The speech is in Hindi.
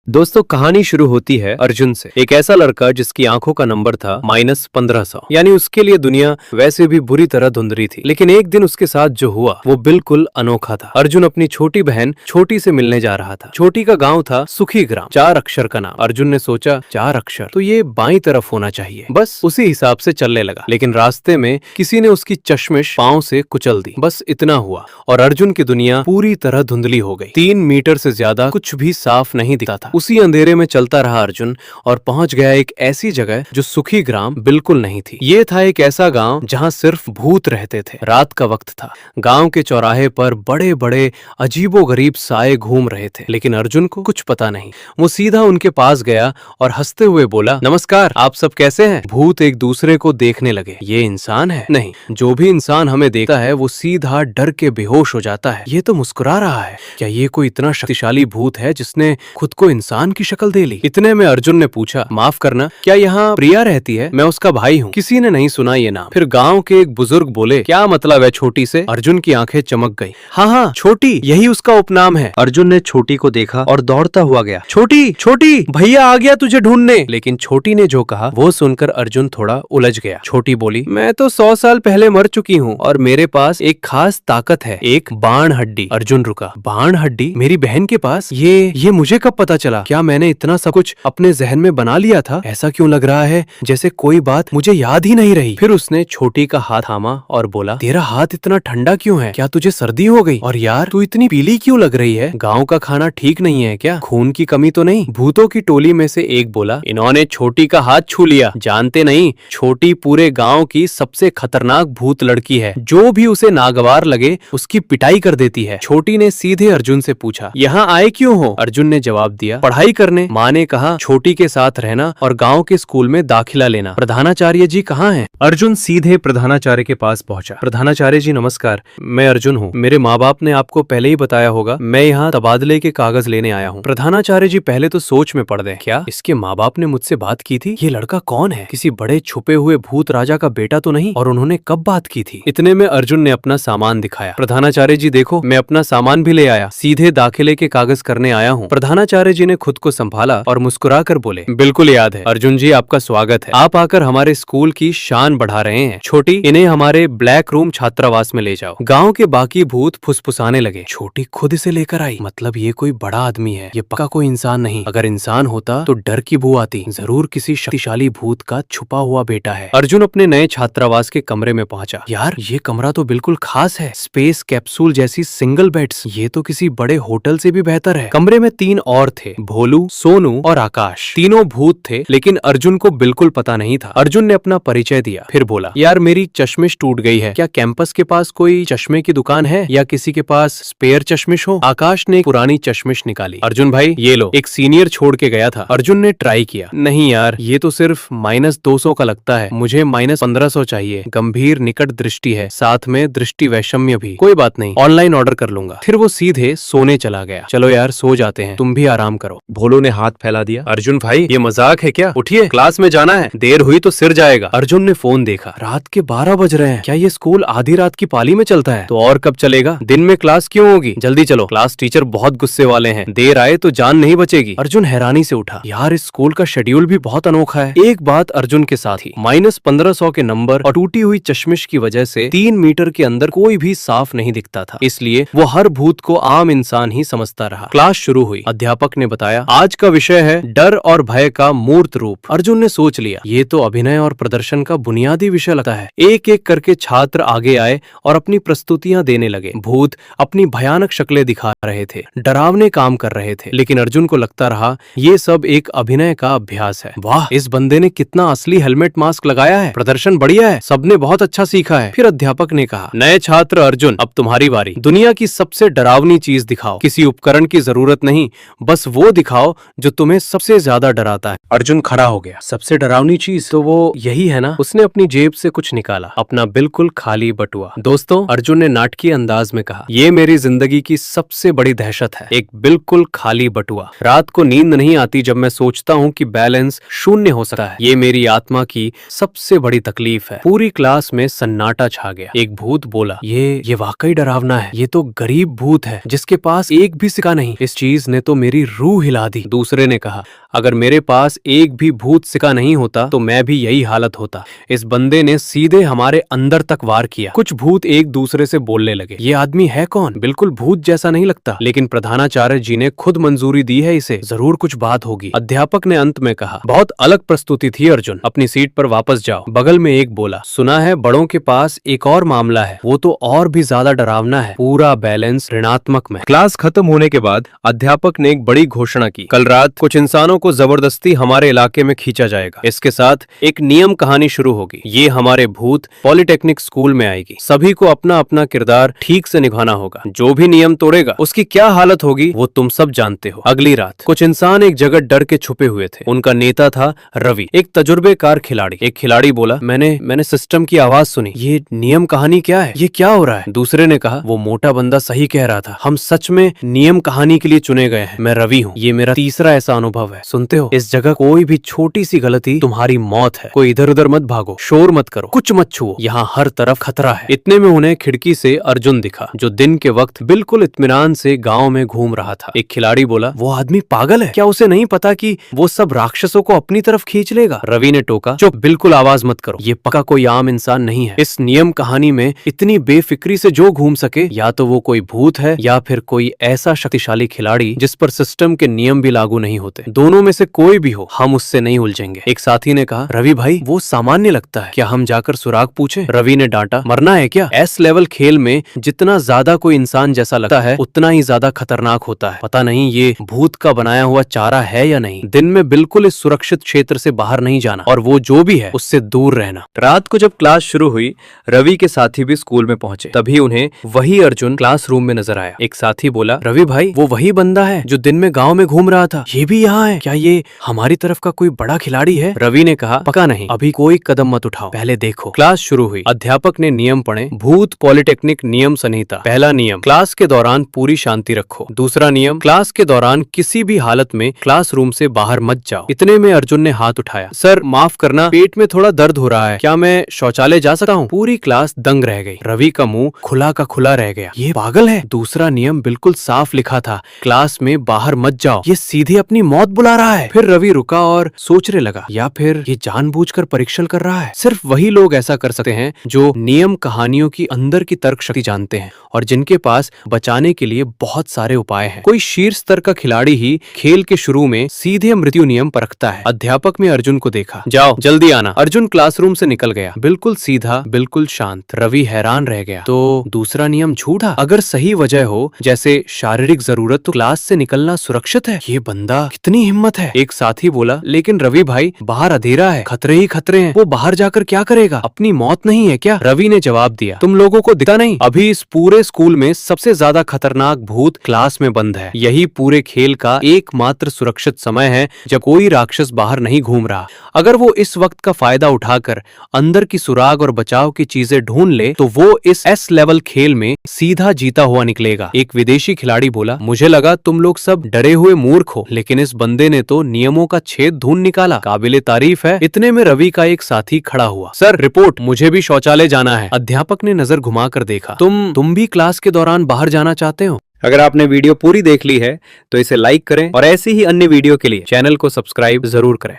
दोस्तों कहानी शुरू होती है अर्जुन से। एक ऐसा लड़का जिसकी आंखों का नंबर था -1500, यानी उसके लिए दुनिया वैसे भी बुरी तरह धुंधली थी। लेकिन एक दिन उसके साथ जो हुआ वो बिल्कुल अनोखा था। अर्जुन अपनी छोटी बहन छोटी से मिलने जा रहा था। छोटी का गांव था सुखी ग्राम, 4 अक्षर का नाम। अर्जुन ने सोचा 4 अक्षर तो ये बाईं तरफ होना चाहिए, बस उसी हिसाब से चलने लगा। लेकिन रास्ते में किसी ने उसकी चश्मिश पांव से कुचल दी, बस इतना हुआ और अर्जुन की दुनिया पूरी तरह धुंधली हो गई। 3 मीटर से ज्यादा कुछ भी साफ नहीं दिखता था। उसी अंधेरे में चलता रहा अर्जुन और पहुंच गया एक ऐसी जगह जो सुखी ग्राम बिल्कुल नहीं थी। ये था एक ऐसा गांव जहां सिर्फ भूत रहते थे। रात का वक्त था। गांव के चौराहे पर बड़े बड़े अजीबोगरीब साए घूम रहे थे, लेकिन अर्जुन को कुछ पता नहीं। वो सीधा उनके पास गया और हंसते हुए बोला, नमस्कार, आप सब कैसे हैं? भूत एक दूसरे को देखने लगे। ये इंसान है? नहीं, जो भी इंसान हमें देखता है वो सीधा डर के बेहोश हो जाता है। ये तो मुस्कुरा रहा है। क्या ये कोई इतना शक्तिशाली भूत है जिसने खुद को इंसान की शक्ल दे ली? इतने में अर्जुन ने पूछा, माफ करना, क्या यहाँ प्रिया रहती है? मैं उसका भाई हूँ। किसी ने नहीं सुना ये नाम। फिर गांव के एक बुजुर्ग बोले, क्या मतलब है छोटी से? अर्जुन की आंखें चमक गई। हाँ, छोटी, यही उसका उपनाम है। अर्जुन ने छोटी को देखा और दौड़ता हुआ गया, छोटी छोटी, भैया आ गया तुझे ढूंढने। लेकिन छोटी ने जो कहा वो सुनकर अर्जुन थोड़ा उलझ गया। छोटी बोली, मैं तो 100 साल पहले मर चुकी हूँ और मेरे पास एक खास ताकत है, एक बाण हड्डी। अर्जुन रुका। बाण हड्डी मेरी बहन के पास? ये मुझे कब पता चला? क्या मैंने इतना सब कुछ अपने जहन में बना लिया था? ऐसा क्यों लग रहा है जैसे कोई बात मुझे याद ही नहीं रही। फिर उसने छोटी का हाथ थामा और बोला, तेरा हाथ इतना ठंडा क्यों है? क्या तुझे सर्दी हो गई? और यार तू इतनी पीली क्यों लग रही है? गाँव का खाना ठीक नहीं है क्या? खून की कमी तो नहीं? भूतों की टोली में से एक बोला, इन्होंने छोटी का हाथ छू लिया। जानते नहीं, छोटी पूरे गाँव की सबसे खतरनाक भूत लड़की है। जो भी उसे नागवार लगे उसकी पिटाई कर देती है। छोटी ने सीधे अर्जुन से पूछा, यहाँ आए क्यों हो? अर्जुन ने जवाब दिया, पढ़ाई करने। माँ ने कहा छोटी के साथ रहना और गांव के स्कूल में दाखिला लेना। प्रधानाचार्य जी कहाँ हैं? अर्जुन सीधे प्रधानाचार्य के पास पहुंचा। प्रधानाचार्य जी नमस्कार, मैं अर्जुन हूँ। मेरे माँ बाप ने आपको पहले ही बताया होगा, मैं यहाँ तबादले के कागज लेने आया हूँ। प्रधानाचार्य जी पहले तो सोच में पड़ गए, क्या इसके माँ बाप ने मुझसे बात की थी? ये लड़का कौन है? किसी बड़े छुपे हुए भूत राजा का बेटा तो नहीं? और उन्होंने कब बात की थी? इतने में अर्जुन ने अपना सामान दिखाया। प्रधानाचार्य जी देखो, मैं अपना सामान भी ले आया, सीधे दाखिले के कागज करने आया हूँ। प्रधानाचार्य जी ने खुद को संभाला और मुस्कुराकर बोले, बिल्कुल याद है अर्जुन जी, आपका स्वागत है। आप आकर हमारे स्कूल की शान बढ़ा रहे हैं। छोटी, इन्हें हमारे ब्लैक रूम छात्रावास में ले जाओ। गांव के बाकी भूत फुसफुसाने लगे, छोटी खुद इसे लेकर आई? मतलब ये कोई बड़ा आदमी है, ये पक्का कोई इंसान नहीं। अगर इंसान होता तो डर की बू आती। जरूर किसी शक्तिशाली भूत का छुपा हुआ बेटा है। अर्जुन अपने नए छात्रावास के कमरे में पहुंचा। यार ये कमरा तो बिल्कुल खास है, स्पेस कैप्सूल जैसी सिंगल बेड्स। ये तो किसी बड़े होटल से भी बेहतर है। कमरे में 3 और थे, भोलू, सोनू और आकाश। तीनों भूत थे, लेकिन अर्जुन को बिल्कुल पता नहीं था। अर्जुन ने अपना परिचय दिया, फिर बोला, यार मेरी चश्मिश टूट गई है, क्या कैंपस के पास कोई चश्मे की दुकान है या किसी के पास स्पेयर चश्मिश हो? आकाश ने पुरानी चश्मिश निकाली। अर्जुन भाई ये लो, एक सीनियर छोड़ के गया था। अर्जुन ने ट्राई किया, नहीं यार ये तो सिर्फ -200 का लगता है, मुझे -1500 चाहिए। गंभीर निकट दृष्टि है, साथ में दृष्टि वैषम्य भी। कोई बात नहीं, ऑनलाइन ऑर्डर कर लूंगा। फिर वो सीधे सोने चला गया। चलो यार सो जाते हैं, तुम भी आराम करो। भोलू ने हाथ फैला दिया। अर्जुन भाई ये मजाक है क्या? उठिए, क्लास में जाना है, देर हुई तो सिर जाएगा। अर्जुन ने फोन देखा, रात के 12 बज रहे हैं। क्या ये स्कूल आधी रात की पाली में चलता है? तो और कब चलेगा? दिन में क्लास क्यों होगी? जल्दी चलो, क्लास टीचर बहुत गुस्से वाले हैं, देर आए तो जान नहीं बचेगी। अर्जुन हैरानी से उठा, यार इस स्कूल का शेड्यूल भी बहुत अनोखा है। एक बात अर्जुन के साथ ही, -1500 के नंबर और टूटी हुई चश्मिश की वजह से 3 मीटर के अंदर कोई भी साफ नहीं दिखता था, इसलिए वो हर भूत को आम इंसान ही समझता रहा। क्लास शुरू हुई। अध्यापक ने बताया, आज का विषय है डर और भय का मूर्त रूप। अर्जुन ने सोच लिया, ये तो अभिनय और प्रदर्शन का बुनियादी विषय लगता है। एक एक करके छात्र आगे आए और अपनी प्रस्तुतियां देने लगे। भूत अपनी भयानक शक्लें दिखा रहे थे, डरावने काम कर रहे थे, लेकिन अर्जुन को लगता रहा ये सब एक अभिनय का अभ्यास है। वाह, इस बंदे ने कितना असली हेलमेट मास्क लगाया है, प्रदर्शन बढ़िया है, सबने बहुत अच्छा सीखा है। फिर अध्यापक ने कहा, नए छात्र अर्जुन, अब तुम्हारी बारी। दुनिया की सबसे डरावनी चीज दिखाओ। किसी उपकरण की जरूरत नहीं, बस वो दिखाओ जो तुम्हें सबसे ज्यादा डराता है। अर्जुन खड़ा हो गया। सबसे डरावनी चीज तो वो यही है ना? उसने अपनी जेब से कुछ निकाला, अपना बिल्कुल खाली बटुआ। दोस्तों, अर्जुन ने नाटकीय अंदाज में कहा, ये मेरी जिंदगी की सबसे बड़ी दहशत है, एक बिल्कुल खाली बटुआ। रात को नींद नहीं आती जब मैं सोचता हूँ कि बैलेंस शून्य हो सकता है। ये मेरी आत्मा की सबसे बड़ी तकलीफ है। पूरी क्लास में सन्नाटा छा गया। एक भूत बोला, ये वाकई डरावना है, ये तो गरीब भूत है जिसके पास एक भी सिक्का नहीं। इस चीज ने तो मेरी रूह रूह हिला दी। दूसरे ने कहा, अगर मेरे पास एक भी भूत सिक्का नहीं होता तो मैं भी यही हालत होता। इस बंदे ने सीधे हमारे अंदर तक वार किया। कुछ भूत एक दूसरे से बोलने लगे, ये आदमी है कौन? बिल्कुल भूत जैसा नहीं लगता, लेकिन प्रधानाचार्य जी ने खुद मंजूरी दी है इसे, जरूर कुछ बात होगी। अध्यापक ने अंत में कहा, बहुत अलग प्रस्तुति थी अर्जुन, अपनी सीट पर वापस जाओ। बगल में एक बोला, सुना है बड़ों के पास एक और मामला है, वो तो और भी ज्यादा डरावना है, पूरा बैलेंस ऋणात्मक में। क्लास खत्म होने के बाद अध्यापक ने एक बड़ी घोषणा की, कल रात कुछ इंसानों को जबरदस्ती हमारे इलाके में खींचा जाएगा। इसके साथ एक नियम कहानी शुरू होगी। ये हमारे भूत पॉलिटेक्निक स्कूल में आएगी। सभी को अपना अपना किरदार ठीक से निभाना होगा। जो भी नियम तोड़ेगा उसकी क्या हालत होगी वो तुम सब जानते हो। अगली रात कुछ इंसान एक जगह डर के छुपे हुए थे। उनका नेता था रवि, एक तजुर्बेकार खिलाड़ी। एक खिलाड़ी बोला, मैंने सिस्टम की आवाज सुनी। ये नियम कहानी क्या है? ये क्या हो रहा है? दूसरे ने कहा, वो मोटा बंदा सही कह रहा था, हम सच में नियम कहानी के लिए चुने गए हैं। मैं रवि हूँ, ये मेरा तीसरा ऐसा अनुभव है। सुनते हो, इस जगह कोई भी छोटी सी गलती तुम्हारी मौत है। कोई इधर उधर मत भागो, शोर मत करो, कुछ मत छुओ, यहाँ हर तरफ खतरा है। इतने में उन्हें खिड़की से अर्जुन दिखा, जो दिन के वक्त बिल्कुल इत्मीनान से गांव में घूम रहा था। एक खिलाड़ी बोला, वो आदमी पागल है क्या? उसे नहीं पता कि वो सब राक्षसों को अपनी तरफ खींच लेगा? रवि ने टोका, चुप, बिल्कुल आवाज मत करो, ये पक्का कोई आम इंसान नहीं है। इस नियम कहानी में इतनी बेफिक्री से जो घूम सके, या तो वो कोई भूत है या फिर कोई ऐसा शक्तिशाली खिलाड़ी जिस पर सिस्टम के नियम भी लागू नहीं होते। दोनों में से कोई भी हो, हम उससे नहीं उलझेंगे। एक साथी ने कहा, रवि भाई वो सामान्य लगता है, क्या हम जाकर सुराग पूछे? रवि ने डांटा, मरना है क्या? एस लेवल खेल में जितना ज्यादा कोई इंसान जैसा लगता है उतना ही ज्यादा खतरनाक होता है। पता नहीं ये भूत का बनाया हुआ चारा है या नहीं। दिन में बिल्कुल इस सुरक्षित क्षेत्र से बाहर नहीं जाना, और वो जो भी है उससे दूर रहना। रात को जब क्लास शुरू हुई, रवि के साथी भी स्कूल में पहुंचे। तभी उन्हें वही अर्जुन क्लासरूम में नजर आया। एक साथी बोला, रवि भाई वो वही बंदा है जो दिन में गाँव में घूम रहा था, ये भी यहाँ है क्या? ये हमारी तरफ का कोई बड़ा खिलाड़ी है? रवि ने कहा, पक्का नहीं, अभी कोई कदम मत उठाओ, पहले देखो। क्लास शुरू हुई। अध्यापक ने नियम पढ़े। भूत पॉलिटेक्निक नियम संहिता। पहला नियम, क्लास के दौरान पूरी शांति रखो। दूसरा नियम, क्लास के दौरान किसी भी हालत में क्लासरूम से बाहर मत जाओ। इतने में अर्जुन ने हाथ उठाया, सर माफ करना, पेट में थोड़ा दर्द हो रहा है, क्या मैं शौचालय जा सकता हूँ? पूरी क्लास दंग रह गई। रवि का मुंह खुला का खुला रह गया, ये पागल है। दूसरा नियम बिल्कुल साफ लिखा था, क्लास में बाहर मत जाओ, ये सीधे अपनी मौत बुला रहा है। फिर रवि रुका और सोचने लगा, या फिर ये जानबूझकर परीक्षण कर रहा है। सिर्फ वही लोग ऐसा कर सकते हैं जो नियम कहानियों की अंदर की तर्क शक्ति जानते हैं और जिनके पास बचाने के लिए बहुत सारे उपाय हैं। कोई शीर्ष स्तर का खिलाड़ी ही खेल के शुरू में सीधे मृत्यु नियम परखता है। अध्यापक ने अर्जुन को देखा, जाओ जल्दी आना। अर्जुन क्लासरूम से निकल गया, बिल्कुल सीधा, बिल्कुल शांत। रवि हैरान रह गया, तो दूसरा नियम झूठा? अगर सही वजह हो, जैसे शारीरिक जरूरत, तो क्लास से निकलना सुरक्षित है। ये बंदा कितनी हिम्मत है। एक साथी बोला, लेकिन रवि भाई बाहर अंधेरा है, खतरे ही खतरे हैं, वो बाहर जाकर क्या करेगा? अपनी मौत नहीं है क्या? रवि ने जवाब दिया, तुम लोगों को दिखता नहीं? अभी इस पूरे स्कूल में सबसे ज्यादा खतरनाक भूत क्लास में बंद है। यही पूरे खेल का एकमात्र सुरक्षित समय है जब कोई राक्षस बाहर नहीं घूम रहा। अगर वो इस वक्त का फायदा उठाकर अंदर की सुराग और बचाव की चीजें ढूंढ ले तो वो इस एस लेवल खेल में सीधा जीता हुआ निकलेगा। एक विदेशी खिलाड़ी बोला, मुझे लगा तुम लोग सब डरे हुए मूर्ख हो, लेकिन इस बंदे ने तो नियमों का छेद ढूंढ निकाला, काबिले तारीफ है। इतने में रवि का एक साथी खड़ा हुआ, सर रिपोर्ट, मुझे भी शौचालय जाना है। अध्यापक ने नजर घुमाकर देखा, तुम भी क्लास के दौरान बाहर जाना चाहते हो? अगर आपने वीडियो पूरी देख ली है तो इसे लाइक करें और ऐसी ही अन्य वीडियो के लिए चैनल को सब्सक्राइब जरूर करें।